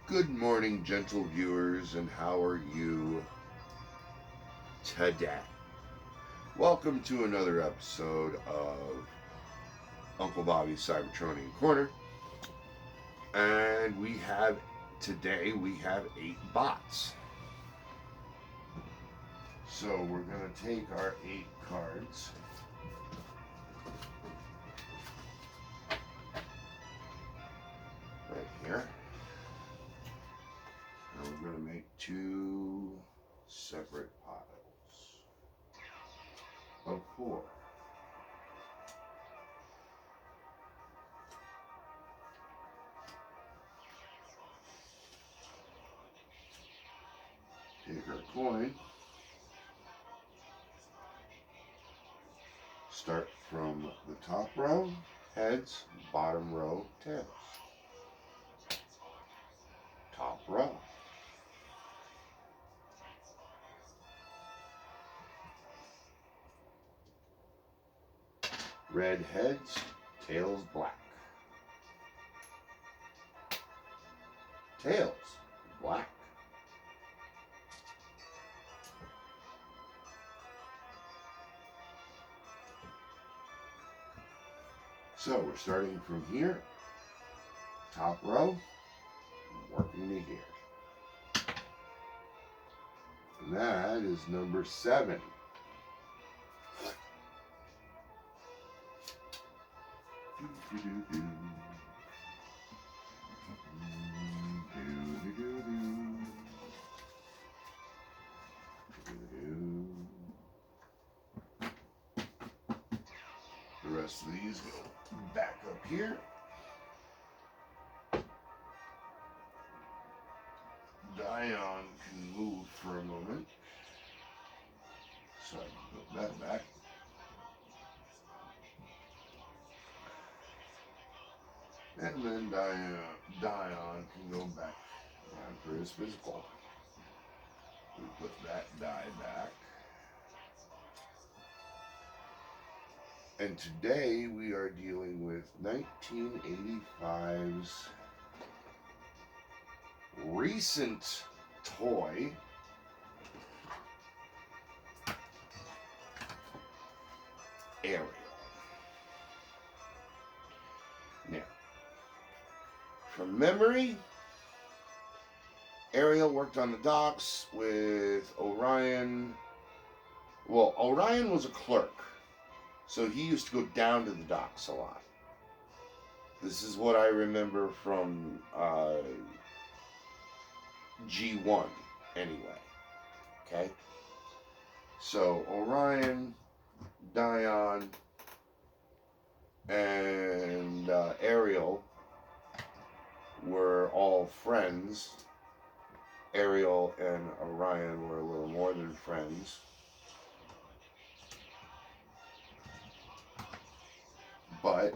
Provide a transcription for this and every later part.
Good morning, gentle viewers, and how are you today? Welcome to another episode of Uncle Bobby's Cybertronian Corner. And today we have 8 bots. So we're going to take our 8 cards. Right here. And we're going to make 2 separate piles of 4. Take our coin. Start from the top row, heads, bottom row, tails. Top row. Red heads, tails black. Tails black. So we're starting from here, top row, working to here. And that is number 7. The rest of these go back up here. Dion can move for a moment, so I can put that back. And then Dion can go back around for his physical. We put that die back. And today we are dealing with 1985's recent toy, Ariel. Now, from memory, Ariel worked on the docks with Orion. Well, Orion was a clerk, so he used to go down to the docks a lot. This is what I remember from G1, anyway. Okay? So, Orion, Dion, and Ariel were all friends. Ariel and Orion were a little more than friends. But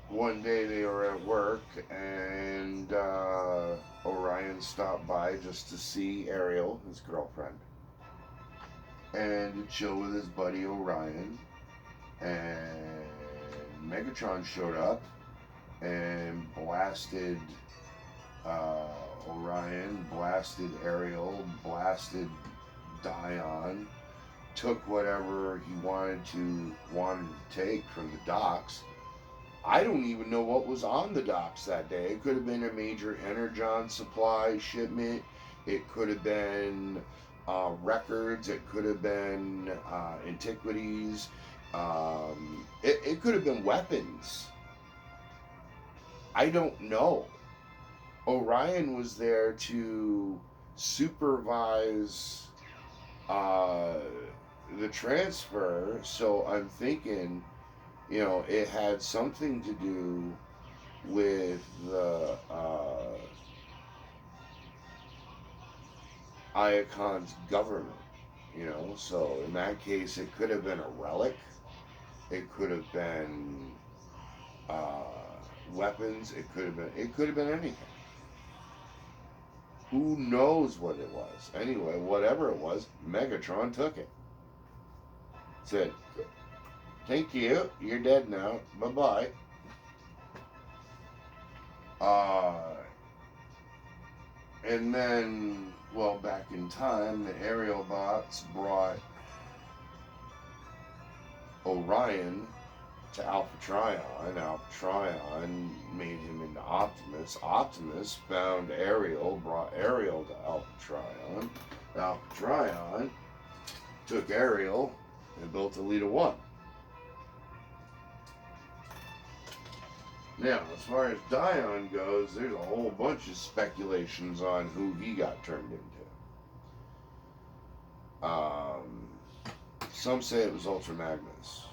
one day they were at work and Orion stopped by just to see Ariel, his girlfriend, and to chill with his buddy Orion. And Megatron showed up and blasted Orion, blasted Ariel, blasted Dion, took whatever he wanted to take from the docks. I don't even know what was on the docks that day. It could have been a major Energon supply shipment. It could have been records. It could have been antiquities. It could have been weapons. I don't know. Orion was there to supervise the transfer, so I'm thinking, it had something to do with the Iacon's government, so in that case it could have been a relic, it could have been weapons, it could have been anything. Who knows what it was? Anyway, whatever it was, Megatron took it. Said, thank you, you're dead now, bye-bye. And then, well, back in time, the aerial bots brought Orion to Alpha Trion. Alpha Trion made him into Optimus. Optimus found Ariel, brought Ariel to Alpha Trion. Alpha Trion took Ariel and built Elita 1. Now, as far as Dion goes, there's a whole bunch of speculations on who he got turned into. Some say it was Ultra Magnus.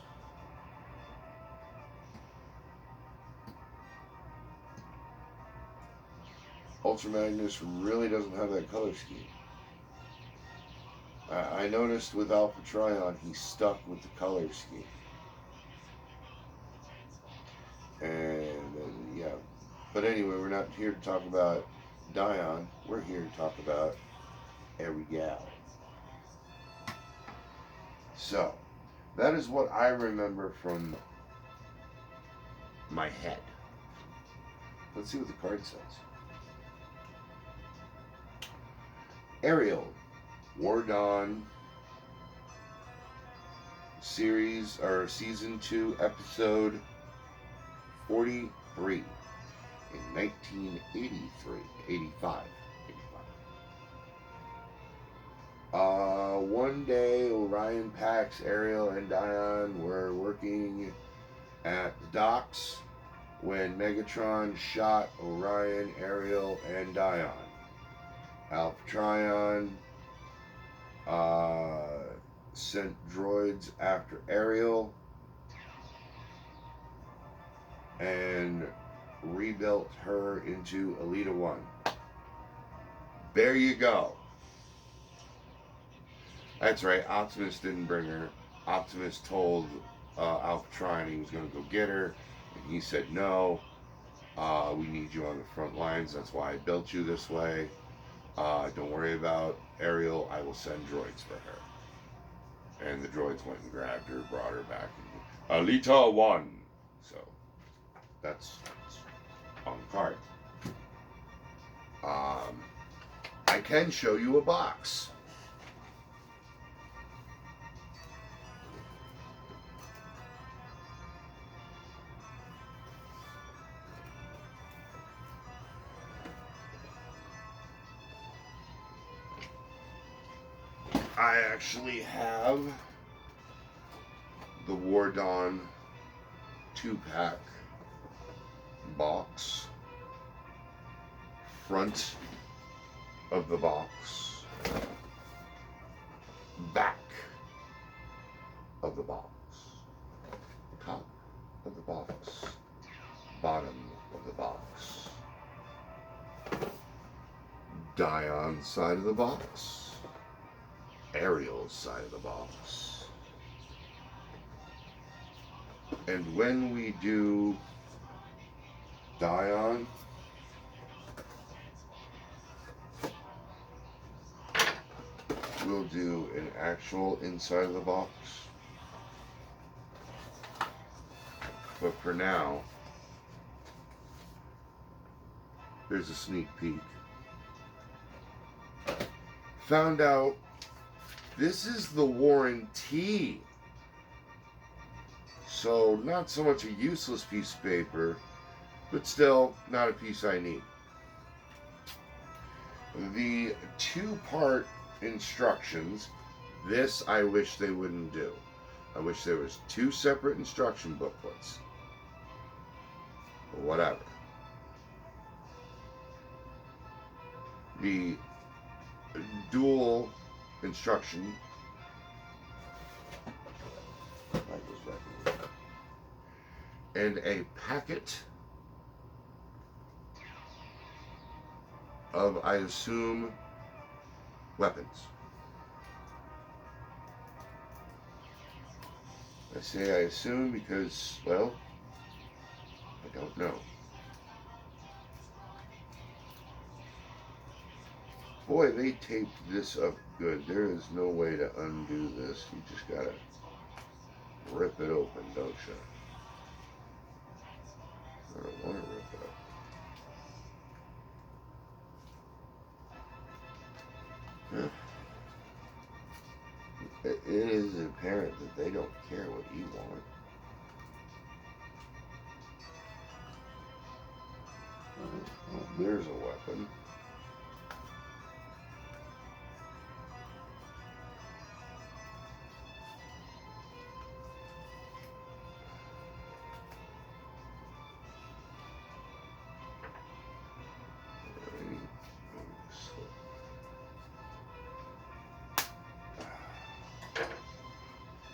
Ultra Magnus really doesn't have that color scheme. I noticed with Alpha Trion, he stuck with the color scheme. And yeah, but anyway, we're not here to talk about Dion. We're here to talk about Ariel. So, that is what I remember from my head. Let's see what the card says. Ariel, War Dawn series, or season 2, episode 43 in 1985. One day, Orion, Pax, Ariel, and Dion were working at the docks when Megatron shot Orion, Ariel, and Dion. Alpha Trion sent droids after Ariel and rebuilt her into Elita 1. There you go. That's right, Optimus didn't bring her. Optimus told Alpha Trion he was going to go get her, and he said, no, we need you on the front lines, that's why I built you this way. Don't worry about Ariel, I will send droids for her. And the droids went and grabbed her, brought her back into Elita 1. So, that's on the card. I can show you a box. I actually have the War Dawn 2-pack box, front of the box, back of the box, top of the box, bottom of the box, Dion side of the box, Ariel's side of the box. And when we do Dion, we'll do an actual inside of the box. But for now, here's a sneak peek. Found out this is the warranty. So, not so much a useless piece of paper, but still not a piece I need. The 2-part instructions, this I wish they wouldn't do. I wish there was 2 separate instruction booklets. Or whatever. The dual instruction and a packet of, I assume, weapons. I say I assume because, well, I don't know. Boy, they taped this up good. There is no way to undo this. You just gotta rip it open, don't you? I don't want to rip it up. It is apparent that they don't care what you want. Oh, there's a weapon.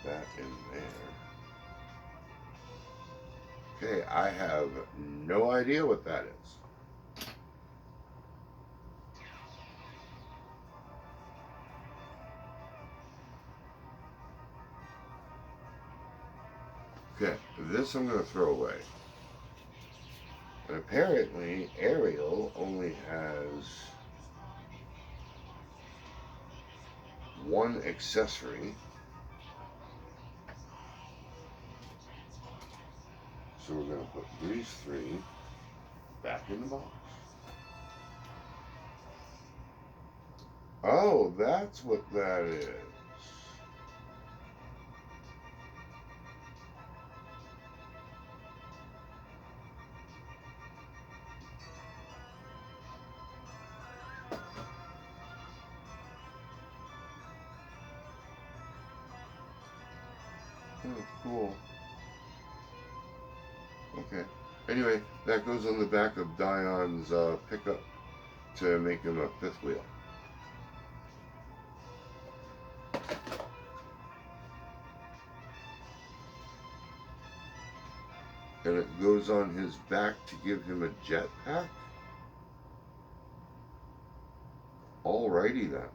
That in there. Okay, I have no idea what that is. Okay, this I'm going to throw away. And apparently, Ariel only has one accessory. So we're going to put these three back in the box. Oh, that's what that is. Oh, cool. Okay. Anyway, that goes on the back of Dion's pickup to make him a fifth wheel. And it goes on his back to give him a jetpack? Alrighty then.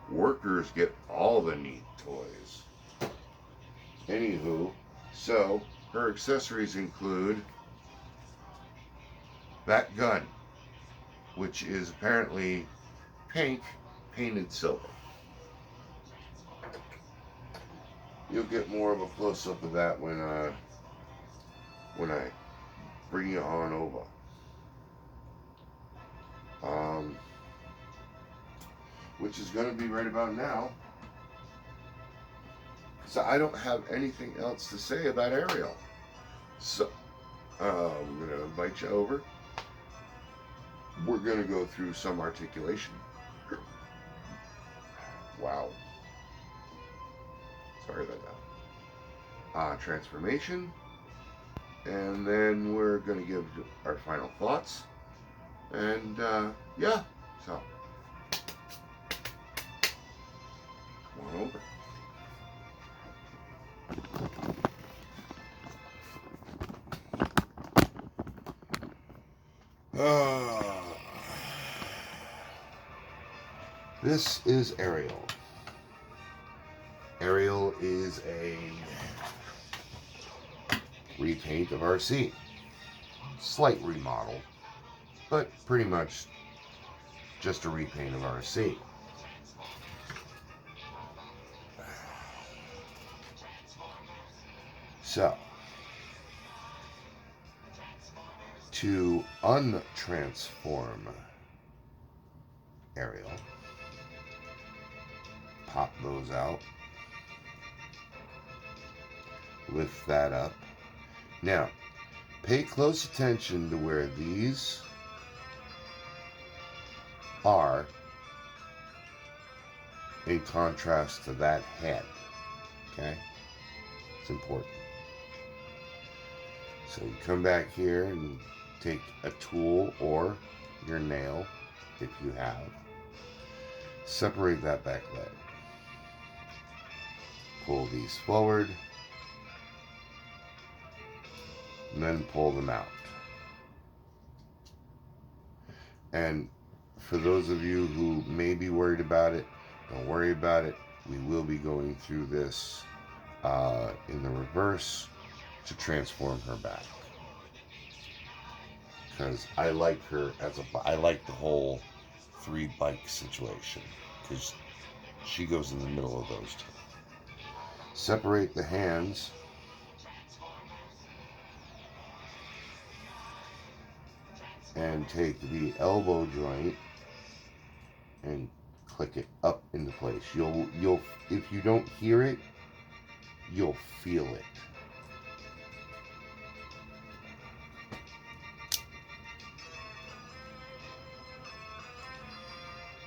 Workers get all the neat toys. Anywho, so her accessories include that gun, which is apparently pink painted silver. You'll get more of a close-up of that when I bring you on over. Which is going to be right about now. So I don't have anything else to say about Ariel. So I'm going to invite you over. We're going to go through some articulation. Wow. Sorry about that. Transformation. And then we're going to give our final thoughts. And yeah, so come on over. This is Ariel. Ariel is a repaint of RC. Slight remodel, but pretty much just a repaint of RC. So, to untransform Ariel, pop those out, lift that up. Now, pay close attention to where these are in contrast to that head. Okay? It's important. So you come back here and take a tool or your nail, if you have. Separate that back leg. Pull these forward. And then pull them out. And for those of you who may be worried about it, don't worry about it. We will be going through this in the reverse to transform her back. Because I like her I like the whole three bike situation, because she goes in the middle of those two. Separate the hands. And take the elbow joint and click it up into place. You'll if you don't hear it, you'll feel it.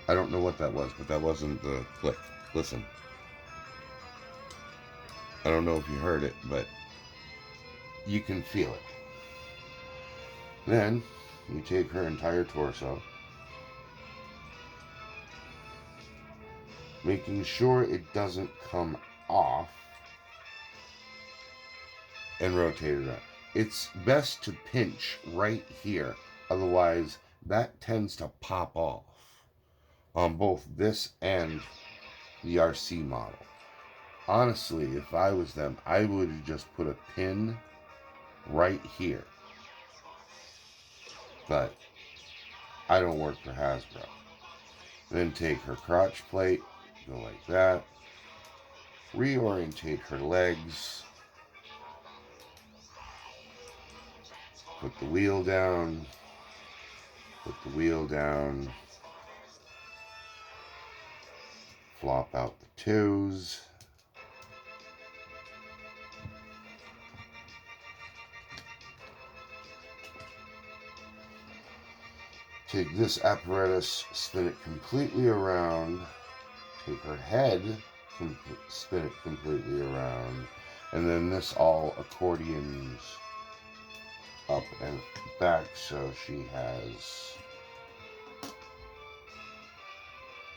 I don't know what that was, but that wasn't the click. Listen. I don't know if you heard it, but you can feel it. Then you take her entire torso, making sure it doesn't come off, and rotate it up. It's best to pinch right here, otherwise that tends to pop off on both this and the RC model. Honestly, if I was them, I would have just put a pin right here. But I don't work for Hasbro. Then take her crotch plate, go like that. Reorientate her legs. Put the wheel down. Put the wheel down. Flop out the toes. Take this apparatus, spin it completely around. Take her head, spin it completely around. And then this all accordions up and back so she has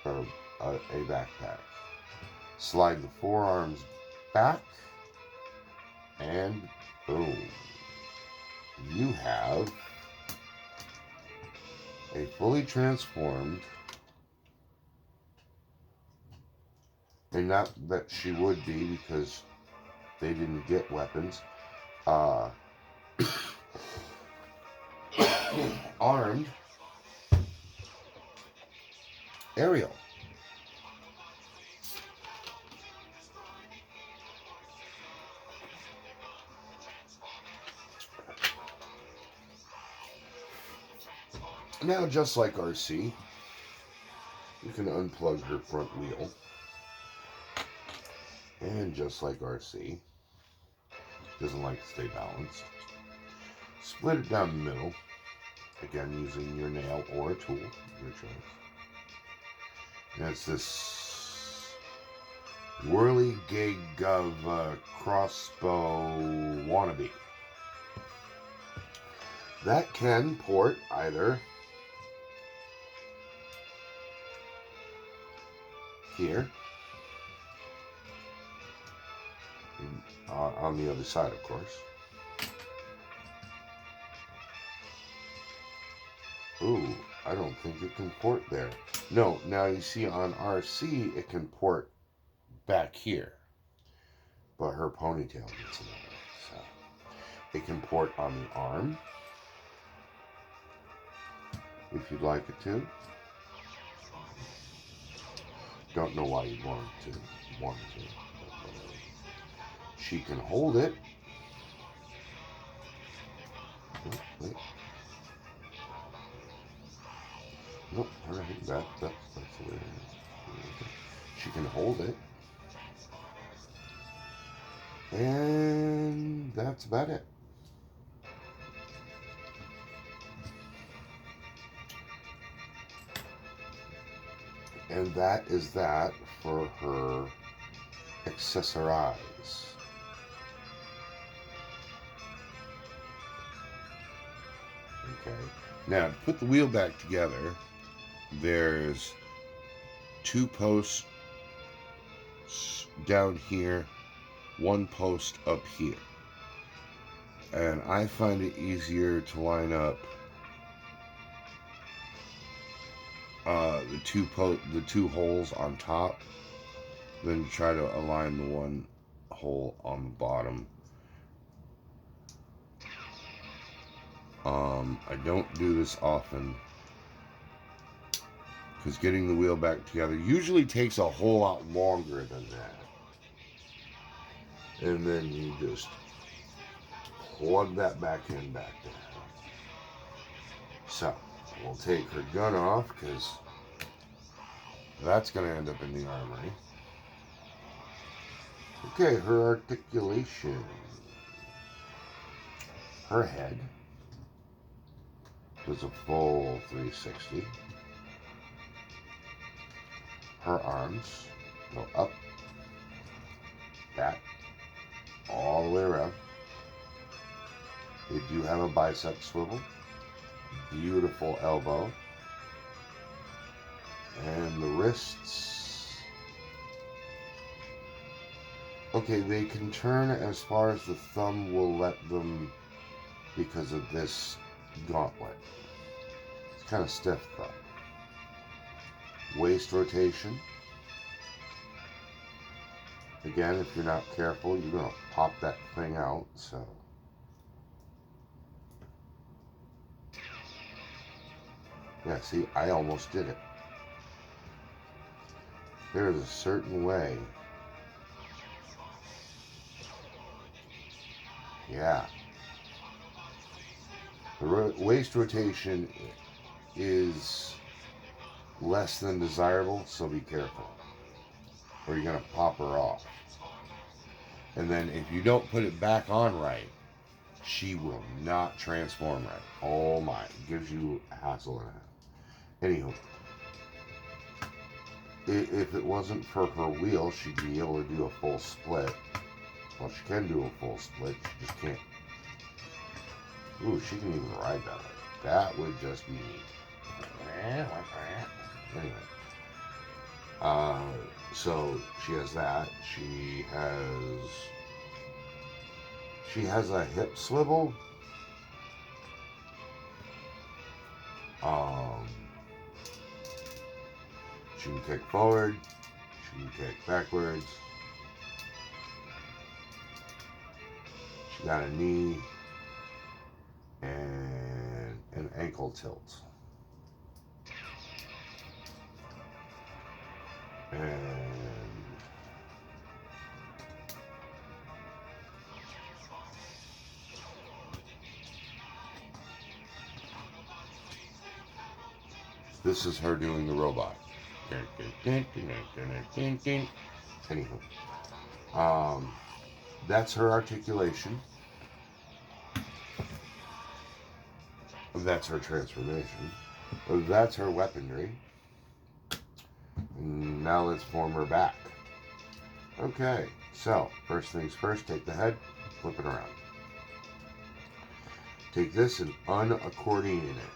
a backpack. Slide the forearms back and boom. You have a fully transformed, and not that she would be because they didn't get weapons, armed Ariel. Now, just like RC, you can unplug her front wheel. And just like RC, doesn't like to stay balanced. Split it down the middle. Again, using your nail or a tool, your choice. And it's this whirly-gig of crossbow wannabe. That can port either here, on the other side, of course. Ooh, I don't think it can port there. No, now you see on RC, it can port back here. But her ponytail gets in the way, so. It can port on the arm, if you'd like it to. Don't know why you'd want it to. But she can hold it. Oh, wait. Nope, alright, that's the way it is. She can hold it. And that's about it. And that is that for her accessorize. Okay. Now, to put the wheel back together, there's 2 posts down here, 1 post up here. And I find it easier to line up the two holes on top than to try to align the one hole on the bottom. I don't do this often because getting the wheel back together usually takes a whole lot longer than that. And then you just plug that back in back there. So we'll take her gun off because that's going to end up in the armory. Okay, her articulation. Her head does a full 360. Her arms go up, back, all the way around. They do have a bicep swivel. Beautiful elbow. And the wrists. Okay, they can turn as far as the thumb will let them because of this gauntlet. It's kind of stiff though. Waist rotation. Again, if you're not careful, you're going to pop that thing out, so. Yeah, see, I almost did it. There is a certain way. Yeah. The waist rotation is less than desirable, so be careful. Or you're going to pop her off. And then if you don't put it back on right, she will not transform right. Oh my, it gives you a hassle and a half. Anywho, if it wasn't for her wheel, she'd be able to do a full split. Well, she can do a full split, she just can't. Ooh, she can even ride that way. That would just be neat. Anyway. So she has that. She has a hip swivel. She can kick forward. She can kick backwards. She got a knee and an ankle tilt. And this is her doing the robot. Anywho, that's her articulation. That's her transformation. That's her weaponry. Now let's form her back. Okay, so first things first, take the head, flip it around. Take this and unaccordion it.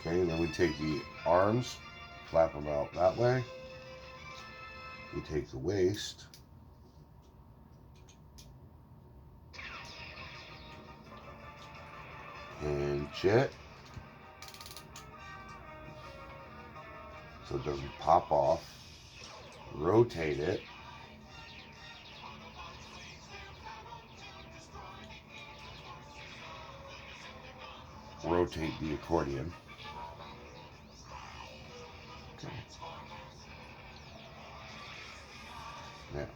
Okay, then we take the arms, flap them out that way. We take the waist. Pinch it. So it doesn't pop off. Rotate it. Rotate the accordion. Okay. Now,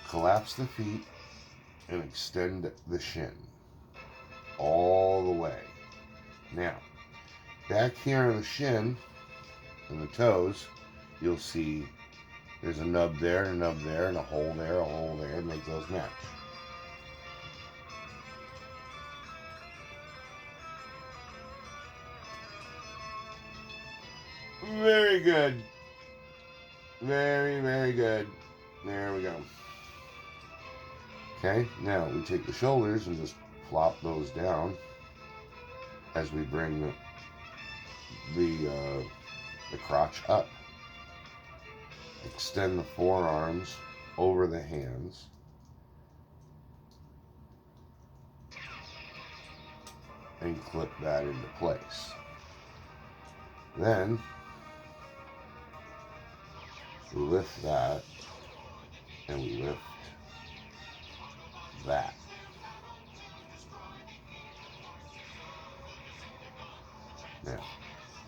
collapse the feet and extend the shin all the way. Now, back here on the shin and the toes, you'll see there's a nub there, and a nub there, and a hole there, and make those match. Very good. Very, very good. There we go. Okay, now we take the shoulders and just flop those down as we bring the crotch up. Extend the forearms over the hands. And clip that into place. Then we lift that and we lift that. Now,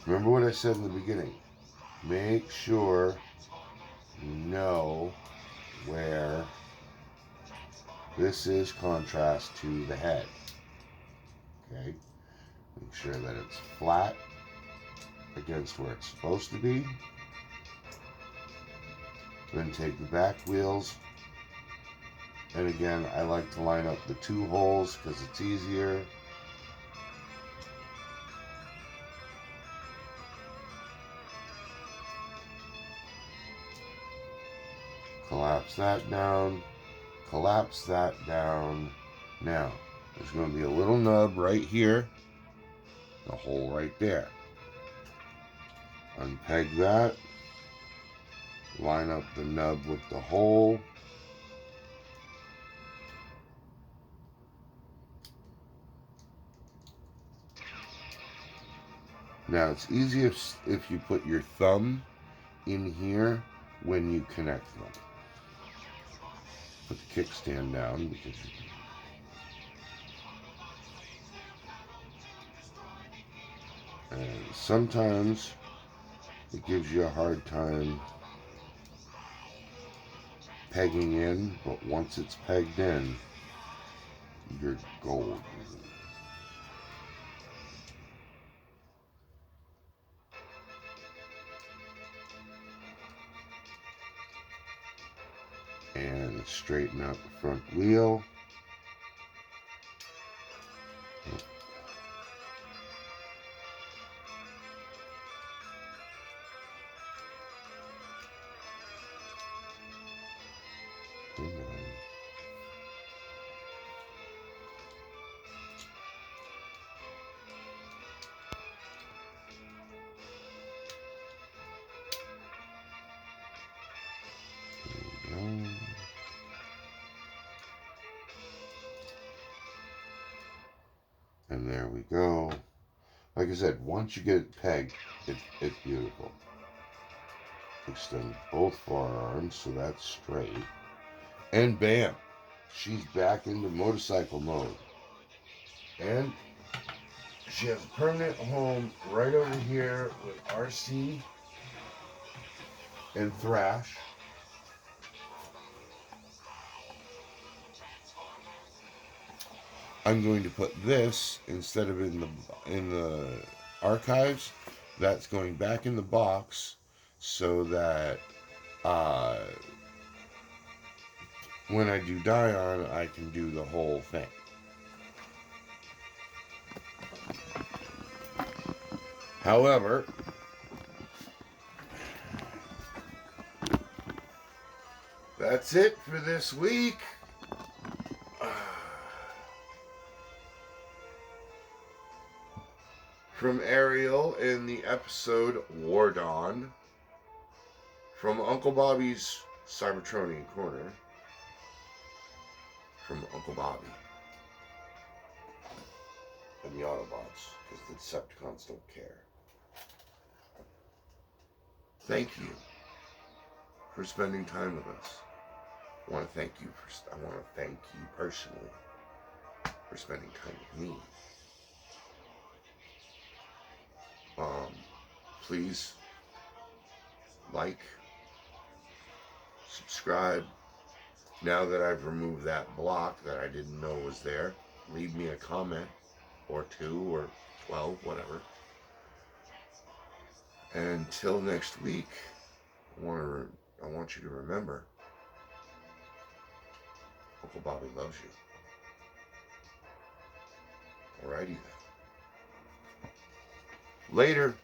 remember what I said in the beginning. Make sure you know where this is contrast to the head. Okay? Make sure that it's flat against where it's supposed to be. Then take the back wheels. And again, I like to line up the two holes because it's easier. Collapse that down. Collapse that down. Now, there's going to be a little nub right here. The hole right there. Unpeg that. Line up the nub with the hole. Now it's easiest if you put your thumb in here when you connect them. Put the kickstand down because and sometimes it gives you a hard time pegging in, but once it's pegged in, you're golden. And straighten out the front wheel. And there we go. Like I said, once you get it pegged, it's beautiful. Extend both forearms so that's straight. And bam, she's back into motorcycle mode. And she has a permanent home right over here with RC and Thrash. I'm going to put this instead of in the archives. That's going back in the box so that when I do Dion, I can do the whole thing. However, that's it for this week. From Ariel in the episode War Dawn, from Uncle Bobby's Cybertronian Corner, from Uncle Bobby and the Autobots, because the Decepticons don't care. Thank you for spending time with us. I want to thank you personally for spending time with me. Please like, subscribe. Now that I've removed that block that I didn't know was there, leave me a comment or 2 or 12, whatever. And until next week, I want you to remember, Uncle Bobby loves you. Alrighty then. Later.